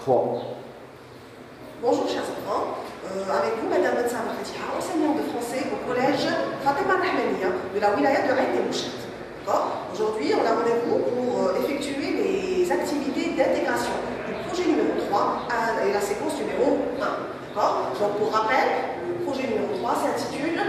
3. Bonjour chers enfants, avec vous Madame Bensama Fatiha, enseignante de français au collège Fatima Rahmania de la wilaya de Aït El Mouchet. Aujourd'hui, on a rendez-vous pour effectuer les activités d'intégration du projet numéro 3 et la séquence numéro 1. Donc pour rappel, le projet numéro 3 s'intitule,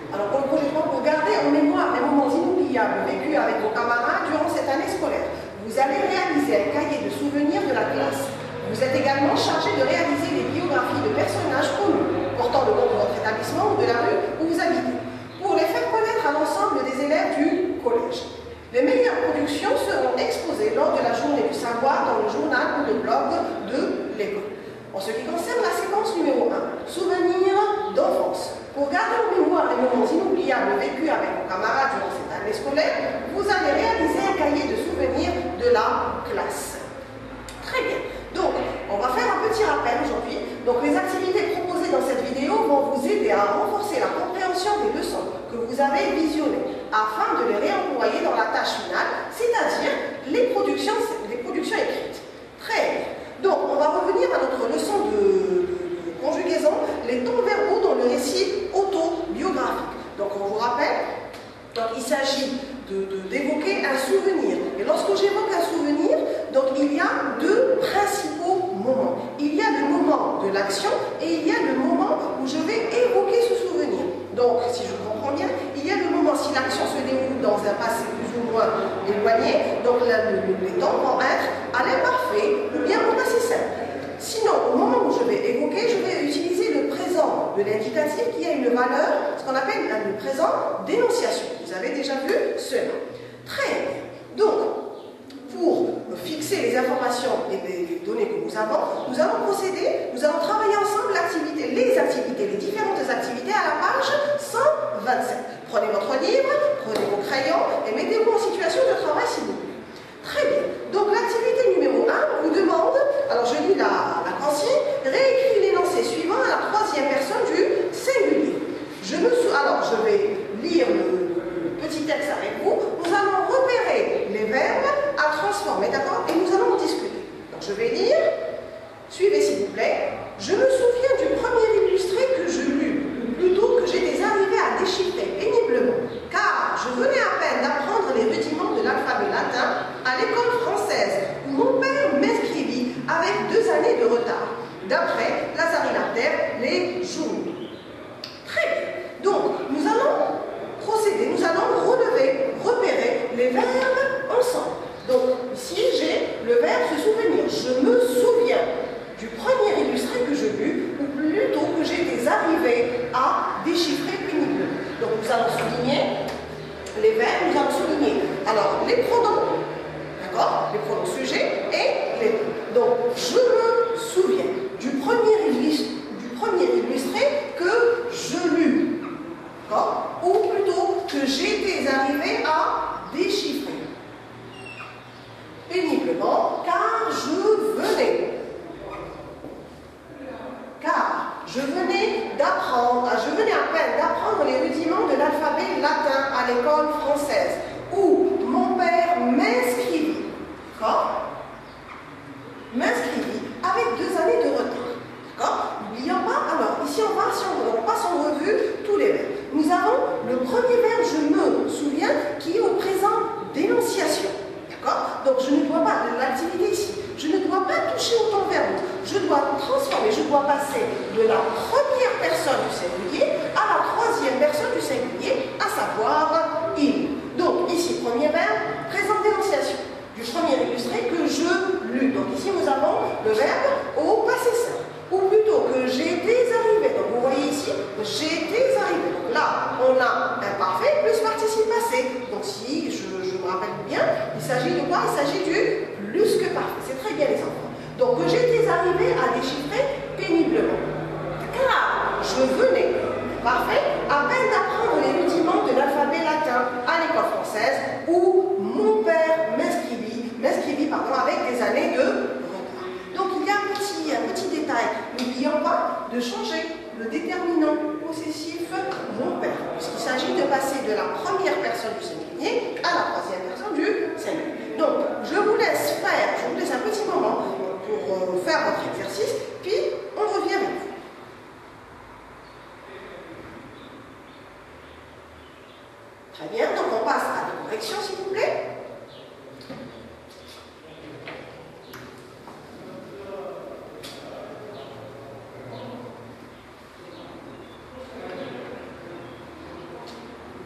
alors pour le projet 3, pour garder en mémoire les moments inoubliables vécus avec vos camarades durant cette année scolaire, vous allez réaliser un cahier de souvenirs de la classe. Vous êtes également chargé de réaliser des biographies de personnages connus, portant le nom de votre établissement ou de la rue où vous habitez, pour les faire connaître à l'ensemble des élèves du collège. Les meilleures productions seront exposées lors de la journée du savoir dans le journal ou le blog de l'école. En ce qui concerne la séquence numéro 1, souvenirs d'enfance. Pour garder en mémoire les moments inoubliables vécus avec vos camarades durant cette année scolaire, vous allez réaliser un cahier de souvenirs de la classe. Très bien. Donc, on va faire un petit rappel aujourd'hui. Donc, les activités proposées dans cette vidéo vont vous aider à renforcer la compréhension des leçons que vous avez visionnées afin de les réemployer dans la tâche finale, c'est-à-dire les productions écrites. Très bien. Donc, on va revenir à notre leçon de conjugaison, les temps verbaux dans le récit autobiographique. Donc, on vous rappelle, il s'agit d'évoquer un souvenir. Et lorsque j'évoque un souvenir, donc il y a deux principaux moments. Il y a le moment de l'action et il y a le moment où je vais évoquer ce souvenir. Donc, si je comprends bien, il y a le moment, si l'action se déroule dans un passé plus ou moins éloigné, donc les temps vont être à l'imparfait ou bien au passé simple. Sinon, au moment où je vais évoquer, je vais utiliser le présent de l'indicatif qui a une valeur, ce qu'on appelle le présent d'énonciation. Vous avez déjà vu cela. Très bien. Donc, pour fixer les informations et les données que nous allons procéder, nous allons travailler ensemble les différentes activités à la page 127. Prenez votre livre, prenez vos crayons et mettez-vous en situation de travail s'il vous plaît. Très bien. Donc l'activité numéro 1 vous demande, alors je lis la consigne, réécris l'énoncé suivant à la troisième personne du singulier. Alors je vais lire le petit texte avec vous. Nous allons repérer les verbes à transformer, d'accord? Et nous allons en discuter. Donc je vais lire, suivez s'il vous plaît. Je me souviens du premier illustré que je lus, ou plutôt que j'étais arrivé à déchiffrer péniblement, car je venais à peine d'apprendre les rudiments de l'alphabet latin à l'école française, où mon père m'inscrivit avec 2 années de retard, d'après Lazare Larter, les jours. Très bien. Donc, nous allons procéder, nous allons repérer les verbes ensemble. Donc, ici, j'ai le verbe se souvenir. Je me souviens du premier illustré que je lus, ou plutôt que j'étais arrivé à déchiffrer péniblement. Donc, nous allons souligner les verbes, nous allons souligner alors les pronoms, d'accord, les pronoms sujets et les verbes. Donc, je me souviens du premier illustré que je lus, d'accord, ou plutôt que j'étais arrivé à déchiffrer péniblement, car je venais à peine d'apprendre les rudiments de l'alphabet latin à l'école française, où mon père m'inscrivit, d'accord, avec 2 années de retard, d'accord. N'oublions pas, alors ici on passe en revue tous les verbes. Nous avons le premier verbe je me souviens qui est au présent d'énonciation, d'accord. Donc je ne dois pas, l'activité ici, je ne dois pas toucher au temps verbal. Je dois transformer, je dois passer de la première personne du singulier à la troisième personne du singulier, à savoir il. Donc ici, premier verbe, présent d'énonciation du premier illustré que je lus. Donc ici, nous avons le verbe au passé simple. Ou plutôt que j'étais arrivé. Donc vous voyez ici, j'étais arrivé. Donc là, on a un parfait plus participe passé. Donc si je me rappelle bien, il s'agit de quoi? Il s'agit du plus que parfait. C'est très bien les enfants. Donc que j'étais arrivé à déchiffrer péniblement. Car je venais, parfait, à peine d'apprendre les rudiments de l'alphabet latin à l'école française, où mon père m'inscrivit avec des années de retard. Donc il y a un petit détail. N'oublions pas de changer le déterminant possessif mon père, puisqu'il s'agit de passer de la première personne du singulier à la troisième personne du singulier. Donc je vous laisse un petit moment pour faire votre exercice, puis on revient avec vous. Très bien, donc on passe à la correction, s'il vous plaît.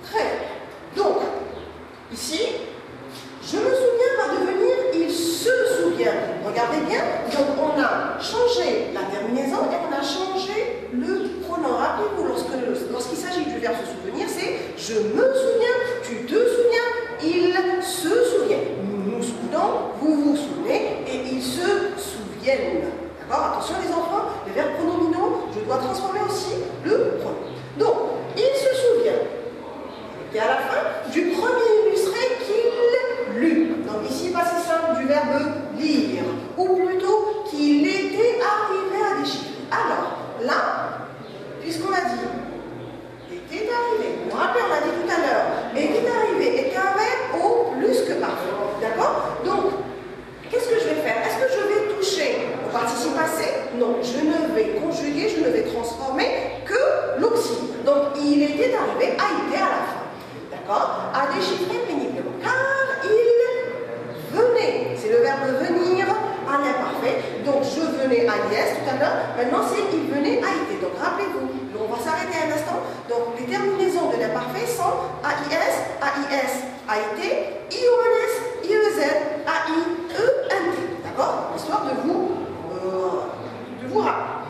Très bien. Donc, ici, je me souviens va devenir il se souvient. Regardez bien, donc on a changé la terminaison et on a changé le pronom. Rappelez-vous, lorsqu'il s'agit du verbe se souvenir, c'est je me souviens, tu te souviens, il se souvient. Nous nous souvenons, vous vous souvenez et ils se souviennent. D'accord? Attention les enfants, les verbes pronominaux, je dois transformer aussi le pronom. Donc, il se souvient. Et à la fin, du premier illustré qu'il lut. Donc ici, passé simple du verbe lire. Ou plutôt qu'il était arrivé à déchiffrer. Alors, là, puisqu'on a dit était arrivé, vous vous rappelez, on a dit tout à l'heure, était arrivé est un verbe au plus que parfait. D'accord? Donc, qu'est-ce que je vais faire? Est-ce que je vais toucher au participe passé? Non, je ne vais conjuguer, je ne vais transformer que l'auxile. Donc, il était arrivé, a été à la fin. D'accord? À déchiffrer péniblement. Car il venait. C'est le verbe venir à l'imparfait. Donc, je venais à IS tout à l'heure. Maintenant, c'est il venait à été. Donc, rappelez-vous. On va s'arrêter un instant. Donc, les terminaisons de l'imparfait sont AIS, AIS, AIT, IONS, IEZ, AIENT. D'accord? Histoire de vous rappeler.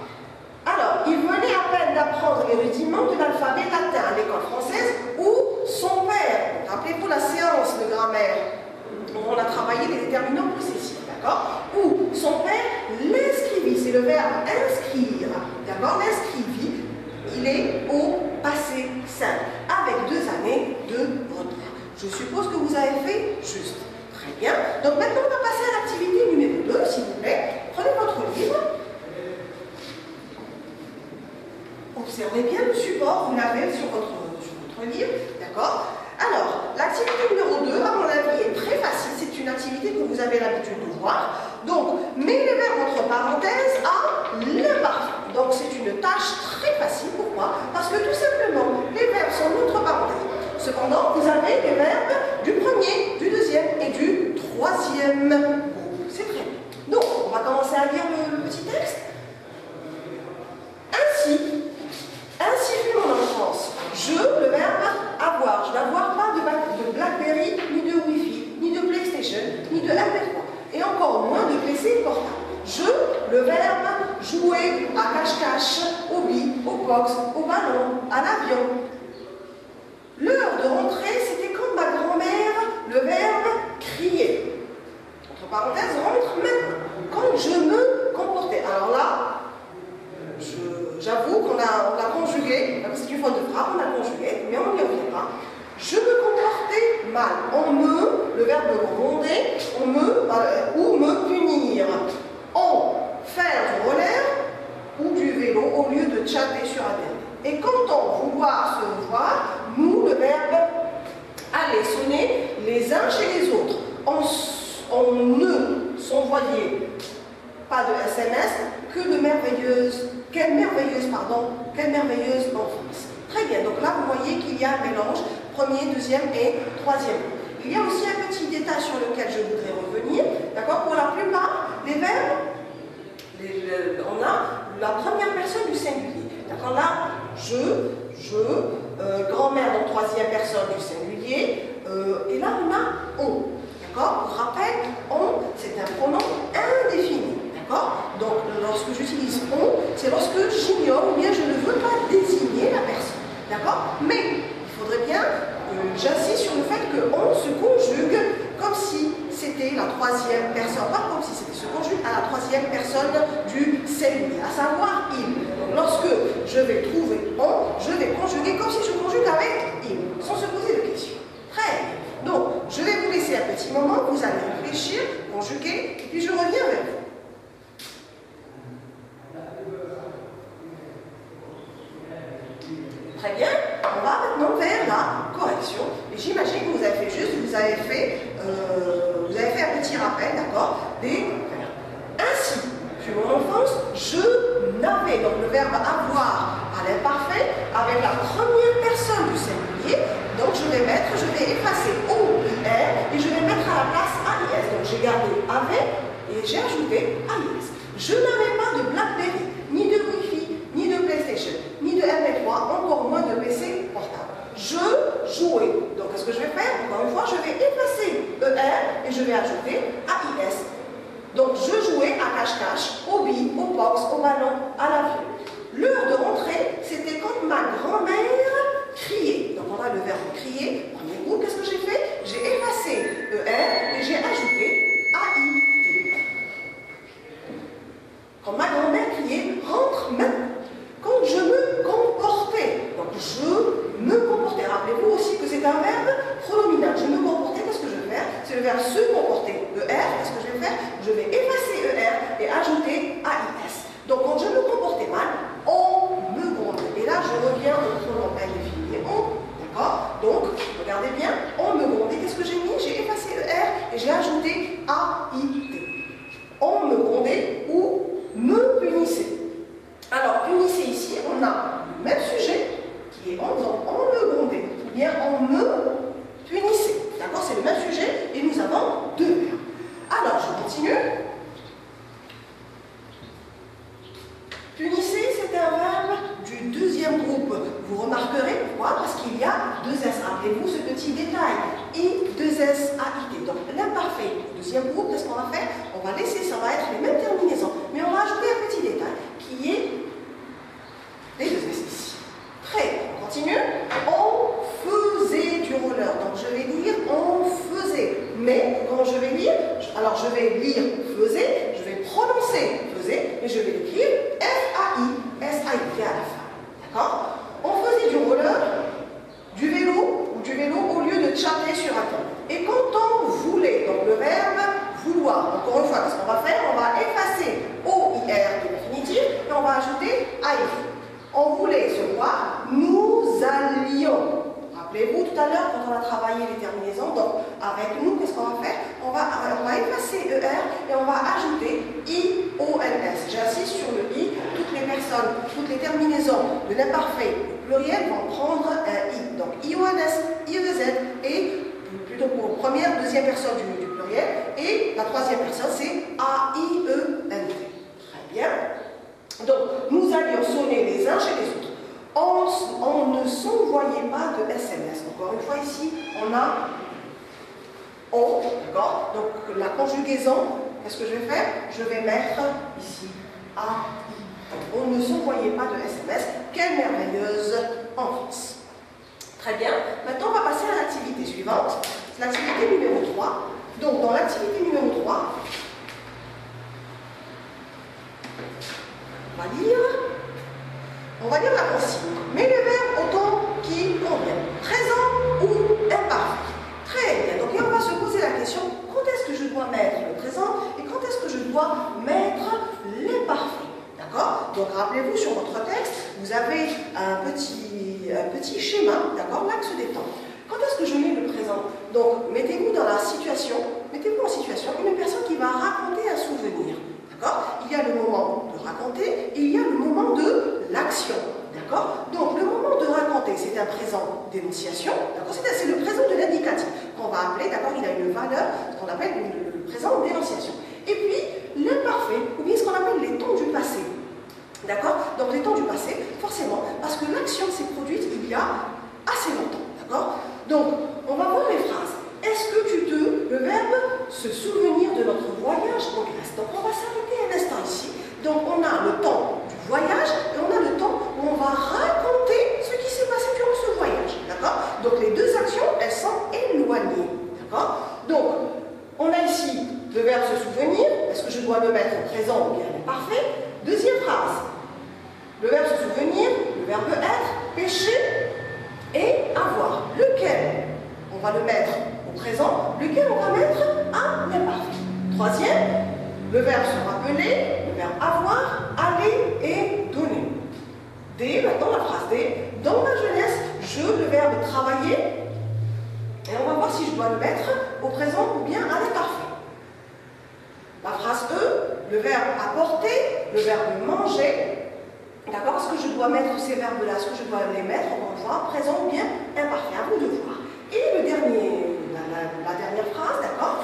Alors, il venait à peine d'apprendre les rudiments de l'alphabet latin à l'école française où son père, rappelez-vous la séance de grammaire, où on a travaillé les déterminants possessifs, d'accord? Où son père l'inscrivit, c'est le verbe inscrire, d'accord? L'inscrivit, il est au passé simple, avec 2 années de retard. Je suppose que vous avez fait juste. Très bien. Donc maintenant, on va passer à l'activité numéro 2, s'il vous plaît. Prenez votre livre. Observez bien le support, vous l'avez sur votre livre, d'accord? Alors, l'activité numéro 2, à mon avis, est très facile. C'est une activité que vous avez l'habitude de voir. Donc, mettez les verbes entre parenthèses à l'imparfait. Donc, c'est une tâche très facile. Pourquoi? Parce que tout simplement, les verbes sont entre parenthèses. Cependant, vous avez les verbes du premier, du deuxième et du troisième groupe. C'est très bien. Donc, on va commencer à lire le petit texte. Ainsi fut mon enfance. Je, le verbe avoir. Je n'avoir pas de BlackBerry, ni de Wi-Fi, ni de PlayStation, ni de MP3. Et encore moins de PC portable. Je, le verbe jouer à cache-cache, au billes, au box, au ballon, à l'avion. L'heure de rentrée, c'était comme ma grand-mère, le verbe crier. Entre parenthèses, rentre maintenant. Quand je me comportais. Alors là, j'avoue qu'on a conjugué, c'est une faute de frappe, on a conjugué, mais on n'y revient pas. Je me comportais mal. On me, le verbe gronder, on me, ou me punir. On, faire du roller ou du vélo au lieu de chatter sur Internet. Et quand on vouloir se voir, nous, le verbe aller sonner les uns chez les autres. On ne s'envoyait pas de SMS, que de merveilleuses, quelle merveilleuse enfance. Très bien, donc là vous voyez qu'il y a un mélange, premier, deuxième et troisième. Il y a aussi un petit détail sur lequel je voudrais revenir, d'accord? Pour la plupart, les verbes, on a la première personne du singulier. D'accord? Là, grand-mère dans troisième personne du singulier, et là on a on. D'accord? Pour rappel, on, c'est un pronom indéfini. D'accord? Donc, lorsque j'utilise on, c'est lorsque j'ignore ou bien je ne veux pas désigner la personne. D'accord? Mais il faudrait bien que j'insiste sur le fait que on se conjugue comme si c'était la troisième personne, pas comme si c'était se conjugue à la troisième personne du singulier, à savoir il. Donc, lorsque je vais trouver on, je vais conjuguer comme si je conjugue avec il, sans se poser de questions. Très bien. Donc, je vais vous laisser un petit moment, vous allez réfléchir, conjuguer, et puis je reviens vers vous. Très bien, on va maintenant vers la correction. Et j'imagine que vous avez fait juste, vous avez fait un petit rappel, d'accord, des verbes. Ainsi depuis mon enfance, je n'avais, donc le verbe avoir à l'imparfait avec la première personne du singulier. Donc je vais effacer O-I-R et je vais mettre à la place AIS. Donc j'ai gardé avait et j'ai ajouté AIS. Je n'avais pas de BlackBerry, ni de Wi-Fi, ni de PlayStation, ni de MP3, encore moins de PC portable. Je jouais. Donc qu'est-ce que je vais faire? Encore une fois, je vais effacer ER et je vais ajouter AIS. Donc je jouais à cache-cache, aux billes, aux box, au ballon, à l'avion. L'heure de rentrée, c'était quand ma grand-mère criait. Donc on a le verbe crier. Premier groupe, qu'est-ce que j'ai fait? J'ai effacé ER et j'ai ajouté AIT. Quand ma grand-mère criait, rentre maintenant. Quand je me comportais, donc je me comportais. Rappelez-vous aussi que c'est un verbe pronominal. Je me comportais, qu'est-ce que je vais faire? C'est le verbe se comporter. ER, qu'est-ce que je vais faire? Je vais effacer ER et ajouter AIS. Donc quand je me comportais mal, on me grondait. Et là, je reviens au pronom indéfini on. D'accord? Donc, regardez bien, on me grondait. Qu'est-ce que j'ai mis? J'ai effacé ER et j'ai ajouté AIT. On me grondait ou me punissait. Alors, punissait ici, on a le même sujet qui est on, donc on me grondait, ou bien on me punissait. D'accord? C'est le même sujet et nous avons deux verbes. Alors, je continue. Punissez, c'est un verbe du deuxième groupe. Vous remarquerez pourquoi? Parce qu'il y a deux S. Rappelez-vous ce petit détail. I, deux S, A, I, T. Donc l'imparfait du deuxième groupe, qu'est-ce qu'on va faire? On va laisser, ça va être les mêmes terminaisons. Mais on va ajouter un petit détail qui est les deux S ici. Prêt? On continue. On faisait du roller. Donc je vais lire on faisait. Mais quand je vais lire, alors je vais lire faisait, je vais prononcer faisait, et je vais écrire F-A-I, S-A-I à la fin. D'accord? On faisait du roller, du vélo au lieu de chatter sur un temps. Et quand on voulait, donc le verbe vouloir, encore une fois, qu'est-ce qu'on va faire? On va effacer O-I-R de l'infinitif et on va ajouter AIF. On voulait se voir, nous allions. Rappelez-vous tout à l'heure quand on a travaillé les terminaisons, donc avec nous, qu'est-ce qu'on va faire? On va effacer ER et on va ajouter IONS. J'insiste sur le I, toutes les personnes, toutes les terminaisons de l'imparfait pluriel vont prendre un I. Donc IONS, IEZ et plutôt pour première, deuxième personne du pluriel et la troisième personne c'est AIENT. Très bien. Donc nous allions sonner les uns chez les autres. On ne s'envoyait pas de SMS. Encore une fois, ici, on a on, d'accord? Donc la conjugaison, qu'est-ce que je vais faire? Je vais mettre ici AI. On ne s'envoyait pas de SMS. Quelle merveilleuse enfance. Très bien. Maintenant, on va passer à l'activité suivante. L'activité numéro 3. Donc, dans l'activité numéro 3, on va lire la consigne. Mais les verbes autant qui conviennent. Présent ou imparfait. Très bien. Donc là, on va se poser la question, quand est-ce que je dois mettre le présent et quand est-ce que je dois mettre l'imparfait. D'accord? Donc rappelez-vous, sur votre texte, vous avez un petit schéma, d'accord? L'axe des temps. Quand est-ce que je mets le présent? Donc, mettez-vous dans la situation, mettez-vous en situation une personne qui va raconter un souvenir. D'accord? Il y a le moment de raconter et il y a le moment de l'action. D'accord? Donc, le moment de raconter, c'est un présent d'énonciation. D'accord? C'est le présent de l'indicatif qu'on va appeler, d'accord? Il a une valeur, ce qu'on appelle le présent d'énonciation. Et puis, l'imparfait, ou bien ce qu'on appelle les temps du passé. D'accord? Donc, les temps du passé, forcément, parce que l'action s'est produite il y a assez longtemps. D'accord? Donc, on va voir les phrases. Est-ce que tu te, le verbe, se souvenir de notre voyage en Grèce. Donc, on va s'arrêter un instant ici. Donc, on a le temps du voyage et on a le temps où on va raconter ce qui s'est passé durant ce voyage. D'accord? Donc, les deux actions, elles sont éloignées. D'accord? Donc, on a ici le verbe se souvenir. Est-ce que je dois le mettre au présent ou bien l'imparfait? Deuxième phrase. Le verbe se souvenir, le verbe être, pêcher et avoir. Lequel on va le mettre au présent, lequel on va mettre à l'imparfait. Troisième, le verbe se rappeler, le verbe avoir, aller et donner. D, maintenant la phrase D, dans ma jeunesse, le verbe travailler, et on va voir si je dois le mettre au présent ou bien à l'imparfait. La phrase E, le verbe apporter, le verbe manger. D'accord? Est-ce que je dois mettre ces verbes-là? Est-ce que je dois les mettre, encore une fois, présent ou bien imparfait? À vous de voir. Et la dernière phrase, d'accord?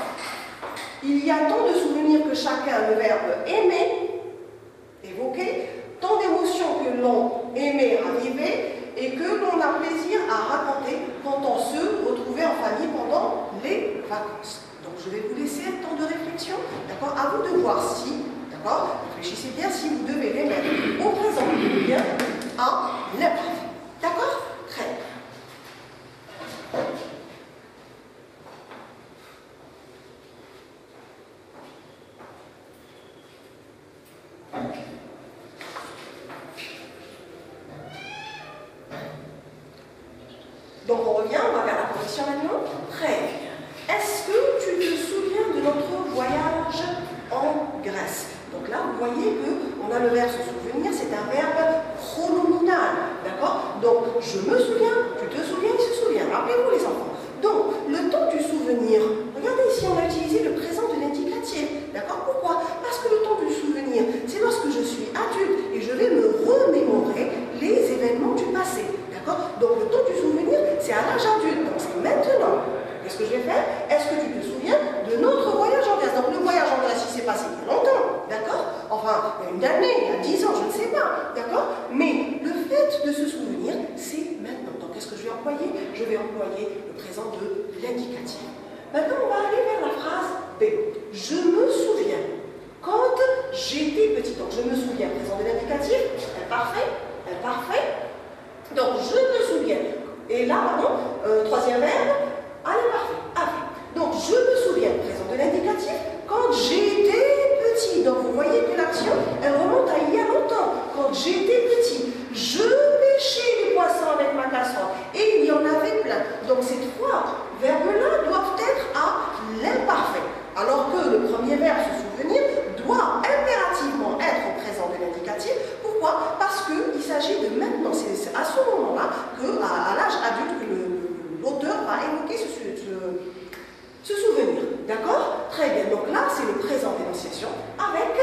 Il y a tant de souvenirs que chacun, le verbe aimer, évoquer, tant d'émotions que l'on aimait raviver et que l'on a plaisir à raconter quand on se retrouvait en famille pendant les vacances. Donc je vais vous laisser un temps de réflexion, d'accord? À vous de voir si, d'accord? Réfléchissez bien si vous devez les mettre au présent ou bien à l'imparfait. D'accord? Très bien. Donc on revient, on va vers la position maintenant. Très bien. Est-ce que tu te souviens de notre voyage en Grèce? Donc là, vous voyez qu'on a le verbe se souvenir, c'est un verbe pronominal. D'accord? Donc je me souviens, tu te souviens, il se souvient. Rappelez-vous les enfants. Donc le temps du souvenir, regardez ici, on a utilisé le présent de l'indicatif. D'accord? Pourquoi? Parce que le temps du souvenir, c'est lorsque je suis adulte et je vais me remémorer les événements du passé. D'accord? Donc le temps du souvenir, c'est à l'âge adulte, donc c'est maintenant. Qu'est-ce que je vais faire? Est-ce que tu te souviens de notre voyage en Grèce? Donc le voyage en Grèce, il s'est passé il y a longtemps, d'accord? Enfin, il y a une année, il y a 10 ans, je ne sais pas, d'accord? Mais le fait de se souvenir, c'est maintenant. Donc qu'est-ce que je vais employer? Je vais employer le présent de l'indicatif. Maintenant, on va aller vers la phrase B. Je me souviens quand j'étais petit. Donc je me souviens, présent de l'indicatif, imparfait, imparfait. Donc je me souviens. Et là, pardon, troisième verbe, à l'imparfait, avait. Donc je me souviens, présent de l'indicatif, quand j'étais petit. Donc vous voyez que l'action, elle remonte à il y a longtemps. Quand j'étais petit, je pêchais les poissons avec ma casserole. Et il y en avait plein. Donc ces trois verbes-là doivent être à l'imparfait. Alors que le premier verbe, se souvenir, doit impérativement être présent de l'indicatif. Pourquoi? Parce qu'il s'agit de maintenant. C'est à ce moment-là, à l'âge adulte, que l'auteur va évoquer ce souvenir. D'accord? Très bien. Donc là, c'est le présent d'énonciation avec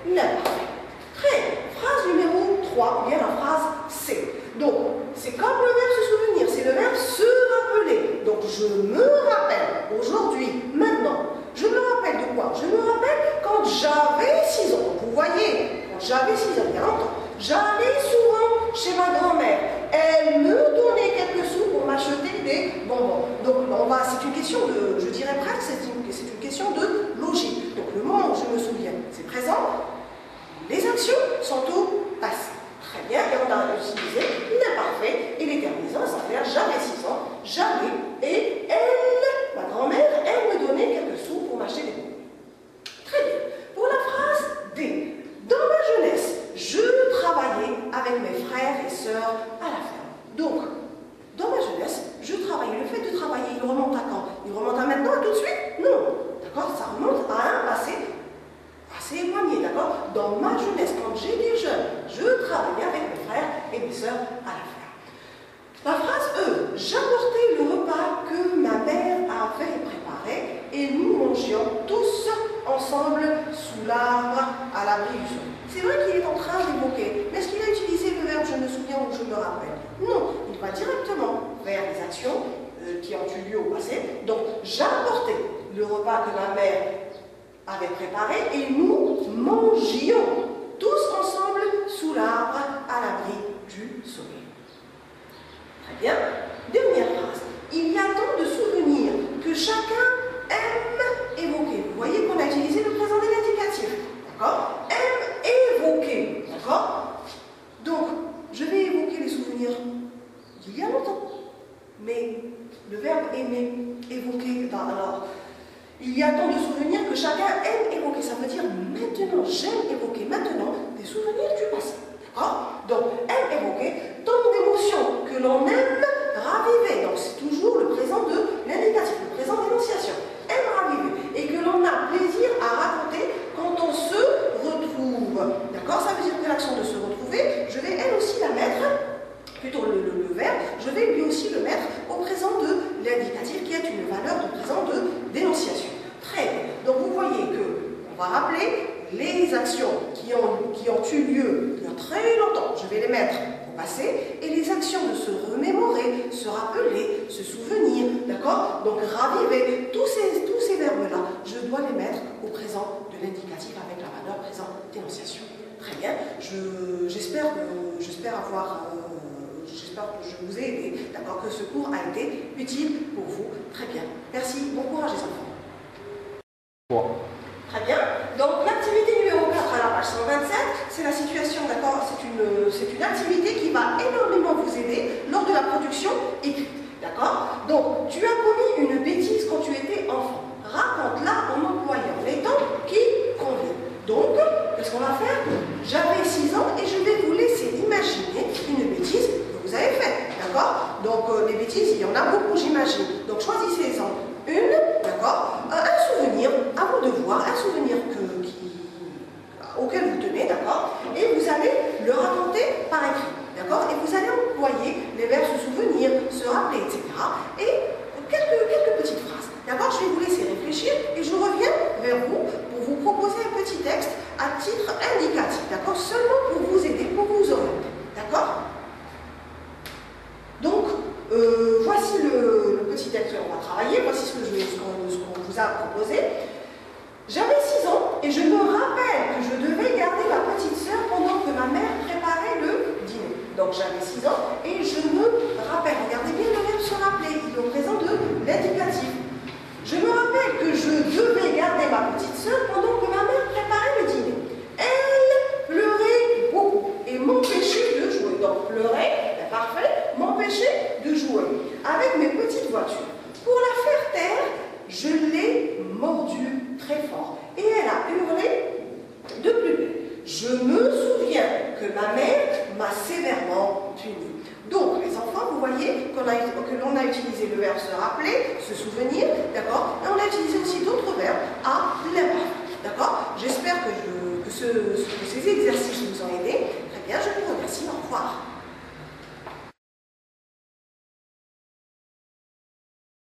l'imparfait. Très bien. Phrase numéro 3, ou bien la phrase C. Donc, c'est comme le verbe se souvenir, c'est le verbe se rappeler. Donc, je me rappelle aujourd'hui, maintenant. Je me rappelle de quoi? Je me rappelle quand j'avais 6 ans. Vous voyez, quand j'avais 6 ans, il y a longtemps, j'allais souvent chez ma grand-mère. Elle me donnait quelques sous pour m'acheter des bonbons. Donc, c'est une question de, je dirais presque, c'est une question de logique. Donc, le moment où je me souviens, c'est présent. Les actions sont au passé. Très bien, et on a utilisé l'imparfait et les terminaisons sans faire j'avais 6 ans, j'allais, et elle, ma grand-mère, elle me donnait quelques sous pour m'acheter des bonbons. Très bien. Pour la phrase D, dans ma jeunesse, je travaillais avec mes frères et sœurs à la ferme. Donc, dans ma jeunesse, je travaillais. Le fait de travailler, il remonte à quand? Il remonte à maintenant, tout de suite? Non. D'accord? Ça remonte à un passé assez éloigné, d'accord? Dans ma jeunesse, quand j'étais jeune, je travaillais avec mes frères et mes sœurs à la ferme. La phrase E, j'apportais le repas que ma mère avait préparé et nous mangions tous ensemble sous l'arbre à l'abri du soleil. C'est vrai qu'il est en train d'évoquer, mais est-ce qu'il a utilisé le verbe je me souviens ou je me rappelle? Non, il va directement vers les actions qui ont eu lieu au passé. Donc, j'apportais le repas que ma mère avait préparé et nous mangions tous ensemble sous l'arbre à l'abri du soleil. Très bien. Dernière phrase. Il y a tant de souvenirs que chacun aime évoquer. Vous voyez qu'on a utilisé le présent de l'indicatif. D'accord? Aime évoquer. D'accord? Donc, je vais évoquer les souvenirs d'il y a longtemps. Mais le verbe aimer, évoquer, alors, il y a tant de souvenirs que chacun aime évoquer. Ça veut dire maintenant, j'aime évoquer maintenant des souvenirs du passé. D'accord? Donc, aime évoquer tant d'émotions que l'on aime raviver. Donc, c'est toujours le présent de l'indicatif, le présent d'énonciation. Aime raviver. Et que l'on a plaisir à raconter quand on se retrouve. D'accord? Ça veut dire que l'action de se retrouver, je vais elle aussi la mettre, plutôt le verbe, je vais lui aussi le mettre au présent de l'indicatif qui est une valeur de présent de dénonciation. Très bien. Donc vous voyez que, on va rappeler les actions qui ont eu lieu il y a très longtemps, je vais les mettre au passé, et les actions de se remémorer, se rappeler, se souvenir, d'accord? Donc raviver, tous ces verbes-là, je dois les mettre au présent de l'indicatif avec la valeur présent d'énonciation. Très bien, j'espère que je vous ai aidé, d'accord, que ce cours a été utile pour vous. Très bien, merci, bon courage les enfants. Bon. Très bien, donc l'activité numéro 4 à la page 127, c'est la situation, d'accord, c'est une activité qui va énormément vous aider lors de la production écrite, d'accord? Donc, tu as commis une bêtise quand tu étais enfant. Raconte-la en employant les temps qui conviennent. Donc, qu'est-ce qu'on va faire? J'avais 6 ans et je vais vous laisser imaginer une bêtise que vous avez faite, d'accord? Donc, les bêtises, il y en a beaucoup, j'imagine. Donc, choisissez-en une, d'accord? Un souvenir, à vous de voir, un souvenir auquel vous tenez, d'accord? Et vous allez le raconter par écrit, d'accord? Et vous allez employer les verbes se souvenir, se rappeler, etc. Et quelques petites phrases, d'accord? Je vais vous laisser réfléchir et je reviens vers vous pour vous proposer un petit texte à titre indicatif, d'accord? Seulement pour vous aider, pour vous orienter, d'accord? Donc, voici le petit texte qu'on va travailler, voici ce qu'on vous a proposé. J'avais 6 ans et je me rappelle que je devais garder ma petite sœur pendant que ma mère préparait le dîner. Donc j'avais 6 ans et je me rappelle, regardez bien le verbe se rappeler, il est au présent de l'indicatif. Je me rappelle que je devais garder ma petite sœur pendant que ma mère préparait le dîner. Elle pleurait beaucoup et m'empêchait de jouer. Donc pleurer, c'est parfait, m'empêchait de jouer avec mes petites voitures. Pour la faire taire, je l'ai mordue très fort et elle a hurlé de plus belle. Je me souviens que ma mère m'a sévèrement punie. Donc, les enfants, vous voyez que l'on a utilisé le verbe se rappeler, se souvenir, d'accord? Et on a utilisé aussi d'autres verbes à l'imparfait, d'accord? J'espère que ces exercices vous ont aidé. Très bien, je vous remercie. Au revoir.